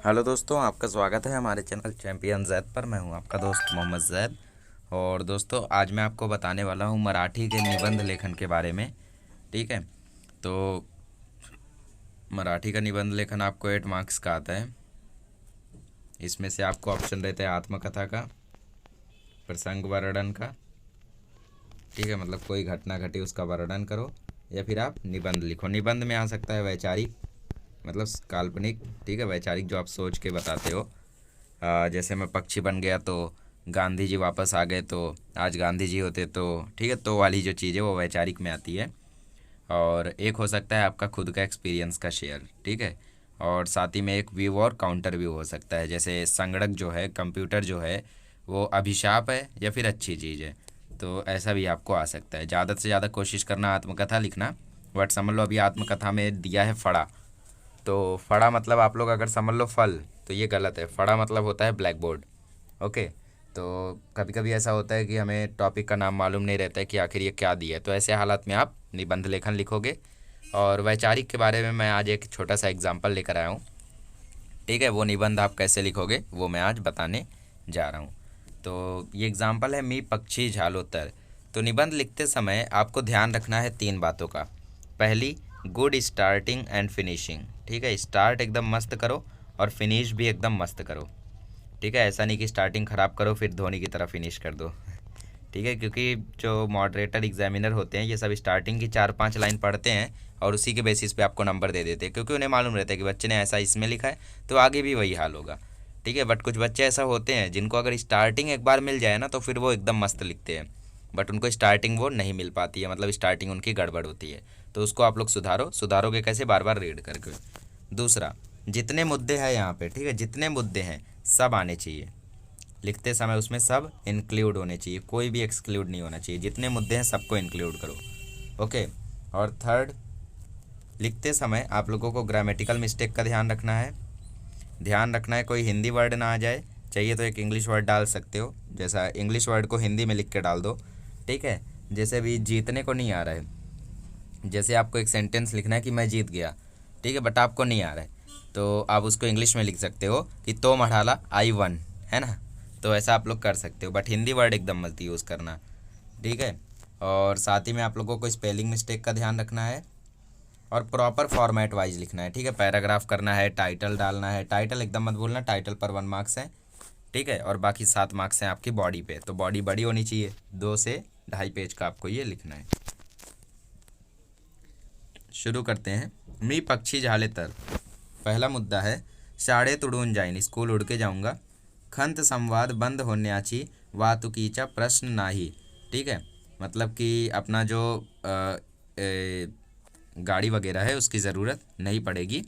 Hello दोस्तों, आपका स्वागत है हमारे चैनल चैंपियन जैद पर। मैं हूं आपका दोस्त मोहम्मद जैद। और दोस्तों, आज मैं आपको बताने वाला हूं मराठी के निबंध लेखन के बारे में। ठीक है। तो मराठी का निबंध लेखन आपको 8 मार्क्स का आता है। इसमें से आपको ऑप्शन रहता है आत्मकथा का, प्रसंग वर्णन का, ठीक है, मतलब कोई घटना घटी उसका वर्णन करो, या फिर आप निबंध लिखो। निबंध में आ सकता है वैचारिक, मतलब काल्पनिक, ठीक है, वैचारिक जो आप सोच के बताते हो। जैसे मैं पक्षी बन गया तो गांधी जी वापस आ गए, तो आज गांधी जी होते तो, ठीक है, तो वाली जो चीज़ है वो वैचारिक में आती है। और एक हो सकता है आपका खुद का एक्सपीरियंस का शेयर, ठीक है। और साथ ही में एक व्यू और काउंटर व्यू हो सकता है, जैसे संगणक जो है, कंप्यूटर जो है, वो अभिशाप है या फिर अच्छी चीज़ है। तो ऐसा भी आपको आ सकता है। ज़्यादा से ज़्यादा कोशिश करना आत्मकथा लिखना। बट समझ लो अभी आत्मकथा में दिया है फड़ा, तो फड़ा मतलब आप लोग अगर समझ लो फल, तो ये गलत है। फड़ा मतलब होता है ब्लैक बोर्ड। ओके। तो कभी कभी ऐसा होता है कि हमें टॉपिक का नाम मालूम नहीं रहता है कि आखिर ये क्या दिया है, तो ऐसे हालात में आप निबंध लेखन लिखोगे। और वैचारिक के बारे में मैं आज एक छोटा सा एग्जाम्पल लेकर आया हूँ, ठीक है। वो निबंध आप कैसे लिखोगे वो मैं आज बताने जा रहा हूँ। तो ये एग्जाम्पल है मी पक्षी झालोतर। तो निबंध लिखते समय आपको ध्यान रखना है 3 बातों का। पहली, गुड स्टार्टिंग एंड फिनिशिंग, ठीक है। स्टार्ट एकदम मस्त करो और फिनिश भी एकदम मस्त करो, ठीक है। ऐसा नहीं कि स्टार्टिंग ख़राब करो फिर धोनी की तरह फिनिश कर दो, ठीक है। क्योंकि जो मॉडरेटर एग्जामिनर होते हैं ये सब स्टार्टिंग की 4-5 लाइन पढ़ते हैं और उसी के बेसिस पे आपको नंबर दे देते हैं, क्योंकि उन्हें मालूम रहता है कि बच्चे ने ऐसा इसमें लिखा है तो आगे भी वही हाल होगा, ठीक है। बट कुछ बच्चे ऐसा होते हैं जिनको अगर स्टार्टिंग एक बार मिल जाए ना तो फिर वो एकदम मस्त लिखते हैं, बट उनको स्टार्टिंग वो नहीं मिल पाती है, मतलब स्टार्टिंग उनकी गड़बड़ होती है। तो उसको आप लोग सुधारोगे कैसे? बार बार रीड करके। दूसरा, जितने मुद्दे हैं यहाँ पे, ठीक है, जितने मुद्दे हैं सब आने चाहिए लिखते समय, उसमें सब इंक्लूड होने चाहिए, कोई भी एक्सक्लूड नहीं होना चाहिए। जितने मुद्दे हैं सबको इंक्लूड करो, ओके। और थर्ड, लिखते समय आप लोगों को ग्रामेटिकल मिस्टेक का ध्यान रखना है कोई हिंदी वर्ड ना आ जाए। चाहिए तो एक इंग्लिश वर्ड डाल सकते हो, जैसा इंग्लिश वर्ड को हिंदी में लिख के डाल दो, ठीक है। जैसे भी जीतने को नहीं आ रहा है, जैसे आपको एक सेंटेंस लिखना है कि मैं जीत गया, ठीक है, बट आपको नहीं आ रहा है, तो आप उसको इंग्लिश में लिख सकते हो कि तो मढ़ाला आई वन, है ना। तो ऐसा आप लोग कर सकते हो, बट हिंदी वर्ड एकदम मत यूज़ करना, ठीक है। और साथ ही में आप लोगों को स्पेलिंग मिस्टेक का ध्यान रखना है और प्रॉपर फॉर्मेट वाइज लिखना है, ठीक है। पैराग्राफ करना है, टाइटल डालना है। टाइटल एकदम मत भूलना, टाइटल पर 1 मार्क्स है, ठीक है। और बाकी 7 मार्क्स हैं आपकी बॉडी पे, तो बॉडी बड़ी होनी चाहिए, 2 से 2.5 पेज का आपको ये लिखना है। शुरू करते हैं। मी पक्षी झाले तर। पहला मुद्दा है शाळेत उडून जाईन, स्कूल उड़ के जाऊंगा। खंत संवाद बंद होण्याची वाहतुकीचा प्रश्न नाही, ठीक है। मतलब कि अपना जो गाड़ी वगैरह है उसकी ज़रूरत नहीं पड़ेगी।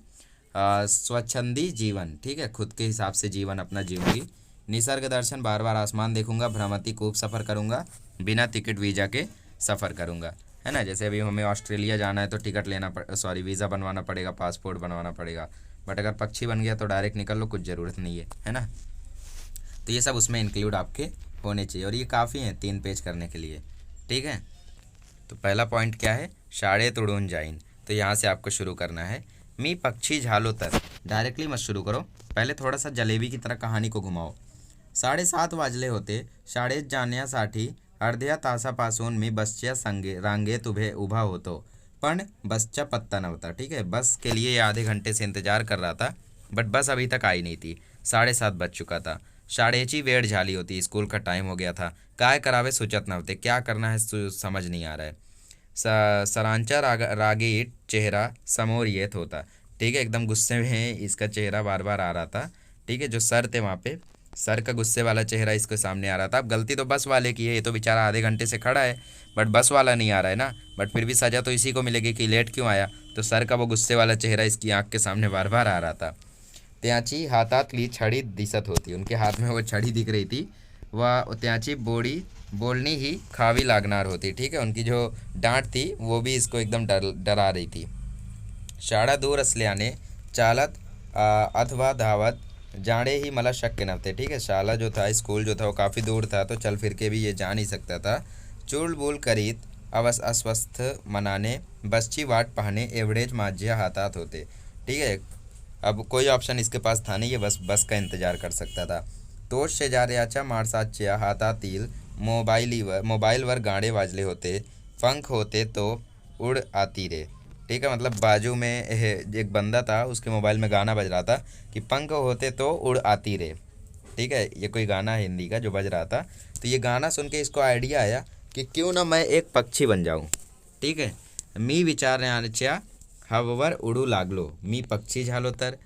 स्वच्छंदी जीवन, ठीक है, खुद के हिसाब से जीवन अपना जीऊँगी। निसर्ग दर्शन, बार बार आसमान देखूंगा। भ्रमति कूप सफ़र करूंगा, बिना टिकट वीज़ा के सफ़र करूंगा, है ना। जैसे अभी हमें ऑस्ट्रेलिया जाना है तो टिकट वीज़ा बनवाना पड़ेगा, पासपोर्ट बनवाना पड़ेगा। बट अगर पक्षी बन गया तो डायरेक्ट निकल लो, कुछ ज़रूरत नहीं है ना। तो ये सब उसमें इंक्लूड आपके होने चाहिए और ये काफ़ी हैं 3 पेज करने के लिए, ठीक है। तो पहला पॉइंट क्या है? शाळेत उडून जाईन। तो यहाँ से आपको शुरू करना है। मी पक्षी झालो तर, डायरेक्टली मत शुरू करो, पहले थोड़ा सा जलेबी की तरह कहानी को घुमाओ। 7:30 वाजले होते, शाळेत जाण्यासाठी अर्ध्या तासापासून मी बसच्या रांगेत उभा होतो, पण बसचा पत्ता नव्हता, ठीक है। बस के लिए आधे घंटे से इंतजार कर रहा था, बट बस अभी तक आई नहीं थी। 7:30 बज चुका था। शाळेची वेळ झाली होती, स्कूल का टाइम हो गया था। काय करावे सुचत नव्हते, क्या करना है समझ नहीं आ रहा है। सरांचा रागीट चेहरा समोर येत होता, ठीक है, एकदम गुस्से में इसका चेहरा बार बार आ रहा था, ठीक है। जो सर थे वहाँ पे, सर का गुस्से वाला चेहरा इसके सामने आ रहा था। अब गलती तो बस वाले की है, ये तो बेचारा आधे घंटे से खड़ा है, बट बस वाला नहीं आ रहा है ना। बट फिर भी सज़ा तो इसी को मिलेगी कि लेट क्यों आया। तो सर का वो गुस्से वाला चेहरा इसकी आँख के सामने बार बार आ रहा था। त्याची हातातली छड़ी दिसत होती, उनके हाथ में वो छड़ी दिख रही थी। वह त्याची बोलनी ही खावी लागणार होती, ठीक है। उनकी जो डांट थी वो भी इसको एकदम डरा रही थी। शाळा दूर असल्याने चालत अथवा धावत जाने ही मला शक्य नव्हते, ठीक है। शाला जो था, स्कूल जो था वो काफ़ी दूर था, तो चल फिर के भी ये जा नहीं सकता था। चूलबूल करीत अस्वस्थ मनाने बसची वाट पाहणे एवढेच माझ्या हातात होते, ठीक है। अब कोई ऑप्शन इसके पास था नहीं, ये बस बस का इंतजार कर सकता था। तोच शेजाऱ्याच्या माणसाच्या हातातील मोबाईलवर गाणे वाजले होते, पंख होते तो उड़ आती रे। ठीक है, मतलब बाजू में एक बंदा था, उसके मोबाइल में गाना बज रहा था कि पंख होते तो उड़ आती रे। ठीक है, ये कोई गाना है हिंदी का जो बज रहा था। तो ये गाना सुन के इसको आइडिया आया कि क्यों ना मैं एक पक्षी बन जाऊं। ठीक है, मी विचारण्याच्या हवावर उडू लागलो, मी पक्षी झालो तर।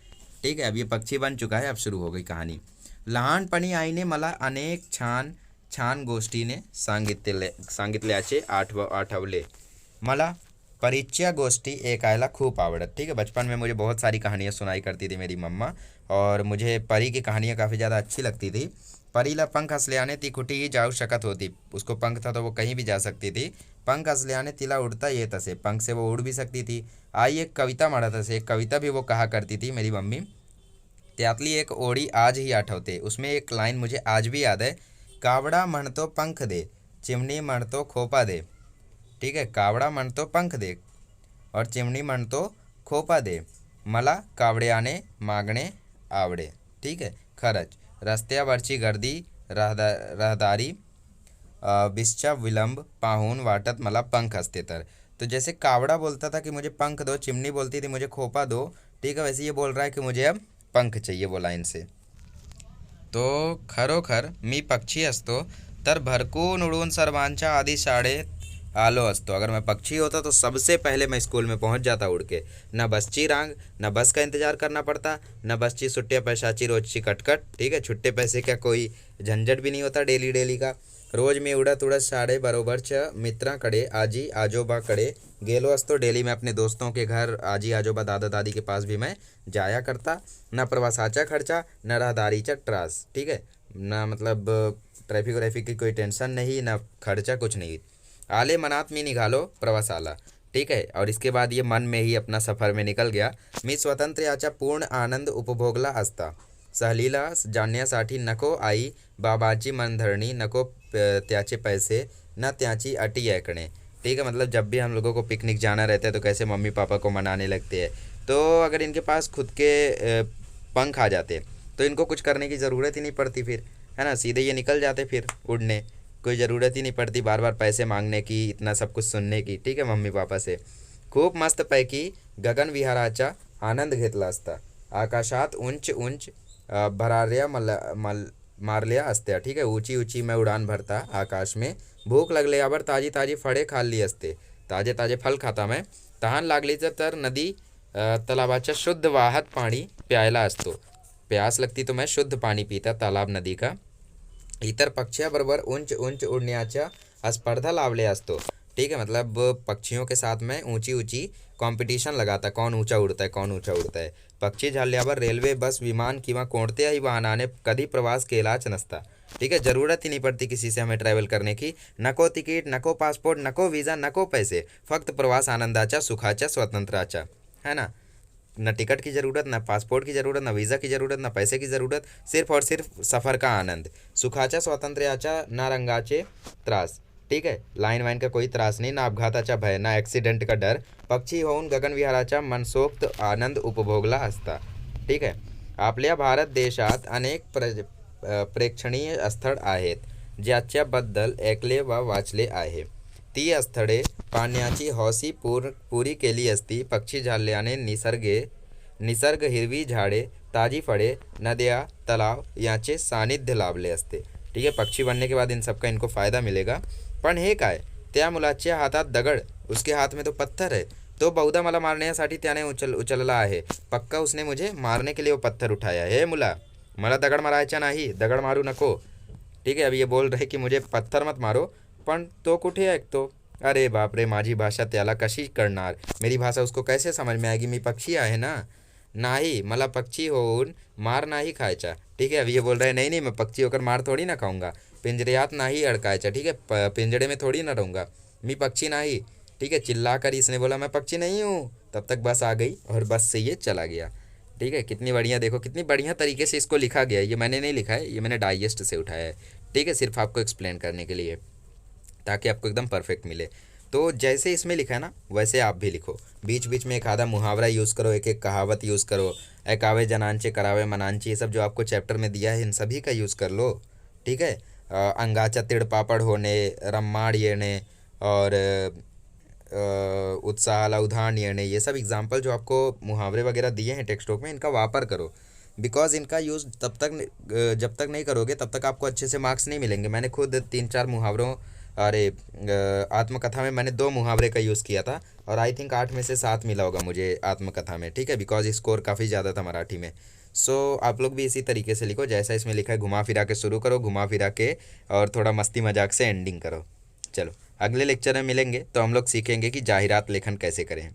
ठीक है, अब ये पक्षी बन चुका है। अब शुरू हो गई कहानी। लहानपणी आईने मला अनेक छान छान गोष्टीने सांगितल्याचे आठवले, मला परीच्या गोष्टी ऐकायला खूप आवडत। ठीक है, बचपन में मुझे बहुत सारी कहानियाँ सुनाई करती थी मेरी मम्मा, और मुझे परी की कहानियाँ काफ़ी ज़्यादा अच्छी लगती थी। परीला पंख असल्याने ती कुठेही जाऊ शकत होती, उसको पंख था तो वो कहीं भी जा सकती थी। पंख असल्याने तिला उड़ता येत असे, पंख से वो उड़ भी सकती थी। आई एक कविता म्हणत असे, एक कविता भी वो कहा करती थी मेरी मम्मी। त्यातली एक ओळी आज ही आठवते, उसमें एक लाइन मुझे आज भी याद है, कावड़ा म्हणतो पंख दे, चिमणी म्हणतो खोपा दे। ठीक है, कावड़ा म्हणतो पंख दे और चिमणी म्हणतो खोपा दे, मला कावड्याने मागणे आवडे। ठीक है, खरंच रस्त्यावरची गर्दी, रहदारी, बिसचा विलंब पाहून वाटत मला पंख असते तर। तो जैसे कावड़ा बोलता था कि मुझे पंख दो, चिमनी बोलती थी मुझे खोपा दो। ठीक है, वैसे ये बोल रहा है कि मुझे अब पंख चाहिए वो लाइन से। तो खरोखर मी पक्षी असतो तर भरकून उडून सर्वांच्या आधी शाळेत आलो असतो। अगर मैं पक्षी होता तो सबसे पहले मैं स्कूल में पहुंच जाता उड़ के। न बसची रांग, न बस का इंतजार करना पड़ता, न बसची सुट्ट्या पैशाची रोजची कटकट। ठीक है, छुट्टे पैसे का कोई झंझट भी नहीं होता डेली डेली का। रोज मी उडत उडत शाळेबरोबरच्या मित्रांकडे, आजी आजोबाकडे गेलो असतो। डेली मैं अपने दोस्तों के घर, आजी आजोबा दादा दादी के पास भी मैं जाया करता। न प्रवासाचा खर्चा, न रहदारीचा त्रास। ठीक है, ना मतलब ट्रैफिक व्रैफिक की कोई टेंशन नहीं, ना खर्चा, कुछ नहीं। आले मनात मी निघालो प्रवासाला। ठीक है, और इसके बाद ये मन में ही अपना सफ़र में निकल गया। मी स्वतंत्र याचा पूर्ण आनंद उपभोगला असता। सहलीला जाण्यासाठी नको आई बाबाची मनधरणी, नको त्याचे पैसे, न त्याची अटी ऐकणे। ठीक है, मतलब जब भी हम लोगों को पिकनिक जाना रहता है तो कैसे मम्मी पापा को मनाने लगते हैं। तो अगर इनके पास खुद के पंख आ जाते तो इनको कुछ करने की ज़रूरत ही नहीं पड़ती फिर, है ना, सीधे ये निकल जाते फिर उड़ने। कोई ज़रूरत ही नहीं पड़ती बार बार पैसे मांगने की, इतना सब कुछ सुनने की। ठीक है, मम्मी पापा से खूप मस्तपैकी गगन विहाराचा आनंद घेतला असता। आकाशात उंच उंच भराऱ्या मारल्या असत्या। ठीक है, ऊंची ऊंची मैं उड़ान भरता आकाश में। भूक लागल्यावर ताजी ताजी फळे खाल्ली असते, ताजे ताजे फल खाता मैं। तहान लागली तर नदी तलावाच्या शुद्ध वाहत पाणी प्यायला असतो, प्यास लगती तो मैं शुद्ध पानी पीता तालाब नदी का। इतर पक्ष्याबरोबर उंच उंच उड़ण्याच्या स्पर्धा लावले असतो। ठीक है, मतलब पक्षियों के साथ में ऊंची ऊंची कॉम्पिटिशन लगाता, कौन ऊंचा उड़ता है, कौन ऊंचा उड़ता है। पक्षी झाल्यावर रेल्वे, बस, विमान किंवा कोणत्याही वाहनाने कधी प्रवास केलाच नसता। ठीक है, ज़रूरत ही नहीं पड़ती किसी से हमें ट्रैवल करने की। नको तिकीट, नको पासपोर्ट, नको वीज़ा, नको पैसे, फक्त प्रवास आनंदाचा, सुखाचा, स्वातंत्र्याचा, है ना। न टिकट की ज़रूरत, ना पासपोर्ट की ज़रूरत, ना वीज़ा की ज़रूरत, ना पैसे की ज़रूरत, सिर्फ और सिर्फ सफ़र का आनंद। सुखाच्या स्वातंत्र्याच्या, ना रंगाचे त्रास। ठीक है, लाइन वाइन का कोई त्रास नहीं, ना अपघाताचा भय, ना ॲक्सिडेंट का डर। पक्षी होऊन गगनविहाराचा मनसोक्त आनंद उपभोगला असता। ठीक है, आपल्या भारत देशात अनेक प्रेक्षणीय स्थळ आहेत, ज्याच्याबद्दल ऐकले व वाचले आहे। ती स्थळे पाहण्याची हौसी पुरी केली असती। पक्षी झाल्याने निसर्ग, हिरवी झाडे, ताजी फळे, नद्या, तलाव यांचे सानिध्य लाभले असते। ठीक है, पक्षी बनने के बाद इन सबका इनको फ़ायदा मिलेगा। पण हे काय, त्या मुलाच्या हातात दगड, उसके हाथ में तो पत्थर है। तो बहुधा मला मारण्यासाठी त्याने उचलला आहे। पक्का उसने मुझे मारने के लिए वो पत्थर उठाया है। मुला, मला दगड मारायचा नाही, दगड मारू नको। ठीक है, अब ये बोल रहे कि मुझे पत्थर मत मारो, पण तो कुठे ऐकतो। अरे बाप रे, माझी भाषा त्याला कशी कळणार, मेरी भाषा उसको कैसे समझ में आएगी, मी पक्षी आहे ना। नाही, मला पक्षी होऊन मार नाही खायचा। ठीक है, अब ये बोल रहे हैं नहीं नहीं, मैं पक्षी होकर मार थोड़ी ना खाऊंगा, पिंजऱ्यात नहीं अड़कायचा। ठीक है, पिंजड़े में थोड़ी ना रहूँगा, मी पक्षी नहीं। ठीक है, चिल्ला कर इसने बोला मैं पक्षी नहीं हूँ। तब तक बस आ गई और बस से ये चला गया। ठीक है, कितनी बढ़िया, देखो कितनी बढ़िया तरीके से इसको लिखा गया है। ये मैंने नहीं लिखा है, ये मैंने डाइजेस्ट से उठाया है। ठीक है, सिर्फ आपको एक्सप्लेन करने के लिए, ताकि आपको एकदम परफेक्ट मिले। तो जैसे इसमें लिखा है ना वैसे आप भी लिखो। बीच बीच में एक आधा मुहावरा यूज़ करो, एक एक कहावत यूज़ करो। एकावे जनांचे करावे मनांचे, ये सब जो आपको चैप्टर में दिया है इन सभी का यूज़ कर लो। ठीक है। अंगाचा तिड़ पापड़ होने, रम्माड़ येने, और उत्साहाला उदाहरण येने, ये सब एग्जाम्पल जो आपको मुहावरे वगैरह दिए हैं टेक्स्ट बुक में, इनका वापर करो। बिकॉज इनका यूज़ तब तक जब तक नहीं करोगे तब तक आपको अच्छे से मार्क्स नहीं मिलेंगे। मैंने खुद 3-4 मुहावरों, अरे आत्मकथा में मैंने 2 मुहावरे का यूज़ किया था, और आई थिंक 8 में से 7 मिला होगा मुझे आत्मकथा में। ठीक है, बिकॉज स्कोर काफ़ी ज़्यादा था मराठी में। सो आप लोग भी इसी तरीके से लिखो जैसा इसमें लिखा है। घुमा फिरा के शुरू करो, घुमा फिरा के और थोड़ा मस्ती मजाक से एंडिंग करो। चलो अगले लेक्चर में मिलेंगे तो हम लोग सीखेंगे कि जाहिरात लेखन कैसे करें।